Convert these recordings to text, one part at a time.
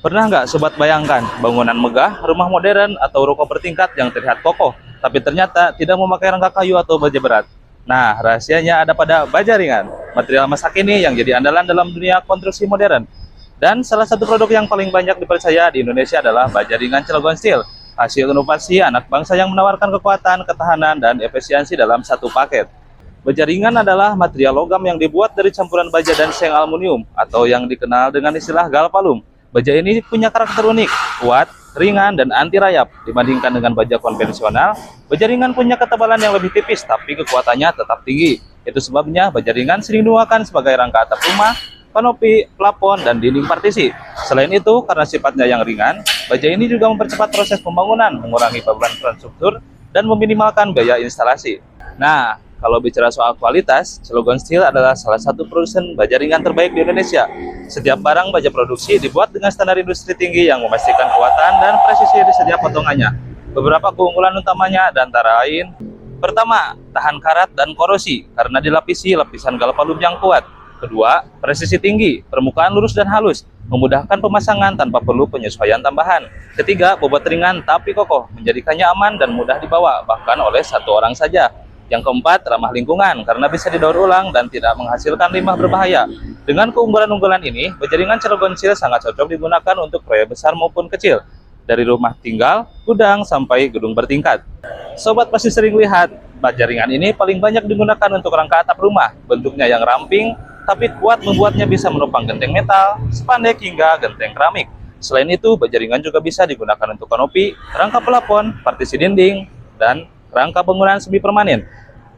Pernah nggak sobat bayangkan bangunan megah, rumah modern, atau ruko bertingkat yang terlihat kokoh, tapi ternyata tidak memakai rangka kayu atau baja berat? Nah, rahasianya ada pada baja ringan, material masa kini yang jadi andalan dalam dunia konstruksi modern. Dan salah satu produk yang paling banyak dipercaya di Indonesia adalah baja ringan Cilegon Steel, hasil inovasi anak bangsa yang menawarkan kekuatan, ketahanan, dan efisiensi dalam satu paket. Baja ringan adalah material logam yang dibuat dari campuran baja dan seng aluminium, atau yang dikenal dengan istilah galvalum. Baja ini punya karakter unik, kuat, ringan, dan anti rayap. Dibandingkan dengan baja konvensional, baja ringan punya ketebalan yang lebih tipis, tapi kekuatannya tetap tinggi. Itu sebabnya baja ringan sering digunakan sebagai rangka atap rumah, kanopi, plafon, dan dinding partisi. Selain itu, karena sifatnya yang ringan, baja ini juga mempercepat proses pembangunan, mengurangi beban infrastruktur, dan meminimalkan biaya instalasi. Nah, kalau bicara soal kualitas, Cilegon Steel adalah salah satu produsen baja ringan terbaik di Indonesia. Setiap barang baja produksi dibuat dengan standar industri tinggi yang memastikan kekuatan dan presisi di setiap potongannya. Beberapa keunggulan utamanya antara lain: pertama, tahan karat dan korosi karena dilapisi lapisan galvalum yang kuat. Kedua, presisi tinggi, permukaan lurus dan halus, memudahkan pemasangan tanpa perlu penyesuaian tambahan. Ketiga, bobot ringan tapi kokoh, menjadikannya aman dan mudah dibawa, bahkan oleh satu orang saja. Yang keempat, ramah lingkungan karena bisa didaur ulang dan tidak menghasilkan limbah berbahaya. Dengan keunggulan-unggulan ini, baja ringan Cilegon Steel sangat cocok digunakan untuk proyek besar maupun kecil, dari rumah tinggal, gudang, sampai gedung bertingkat. Sobat pasti sering lihat, baja ringan ini paling banyak digunakan untuk rangka atap rumah. Bentuknya yang ramping, tapi kuat membuatnya bisa menopang genteng metal, spandek, hingga genteng keramik. Selain itu, baja ringan juga bisa digunakan untuk kanopi, rangka plafon, partisi dinding, dan rangka bangunan semi permanen.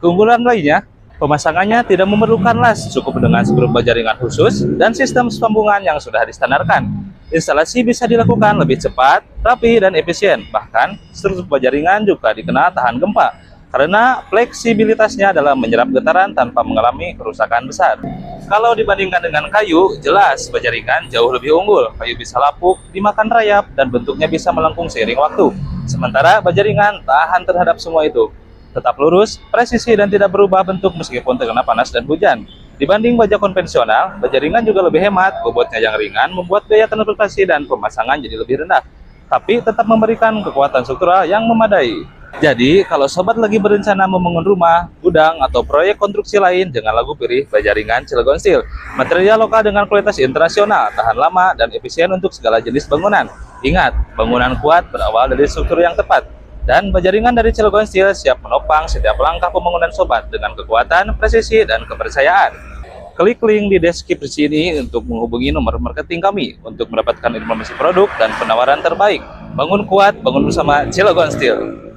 Keunggulan lainnya, pemasangannya tidak memerlukan las, cukup dengan skrup baja ringan khusus dan sistem sambungan yang sudah distandarkan. Instalasi bisa dilakukan lebih cepat, rapi, dan efisien. Bahkan, struktur baja ringan juga dikenal tahan gempa karena fleksibilitasnya dalam menyerap getaran tanpa mengalami kerusakan besar. Kalau dibandingkan dengan kayu, jelas baja ringan jauh lebih unggul. Kayu bisa lapuk, dimakan rayap, dan bentuknya bisa melengkung seiring waktu. Sementara baja ringan tahan terhadap semua itu. Tetap lurus, presisi, dan tidak berubah bentuk meskipun terkena panas dan hujan. Dibanding baja konvensional, baja ringan juga lebih hemat. Bobotnya yang ringan membuat biaya transportasi dan pemasangan jadi lebih rendah, tapi tetap memberikan kekuatan struktural yang memadai. Jadi, kalau sobat lagi berencana membangun rumah, gudang, atau proyek konstruksi lain, jangan ragu pilih baja ringan Cilegon Steel. Material lokal dengan kualitas internasional, tahan lama, dan efisien untuk segala jenis bangunan. Ingat, bangunan kuat berawal dari struktur yang tepat. Dan baja ringan dari Cilegon Steel siap menopang setiap langkah pembangunan sobat dengan kekuatan, presisi, dan kepercayaan. Klik link di deskripsi ini untuk menghubungi nomor marketing kami untuk mendapatkan informasi produk dan penawaran terbaik. Bangun kuat, bangun bersama Cilegon Steel.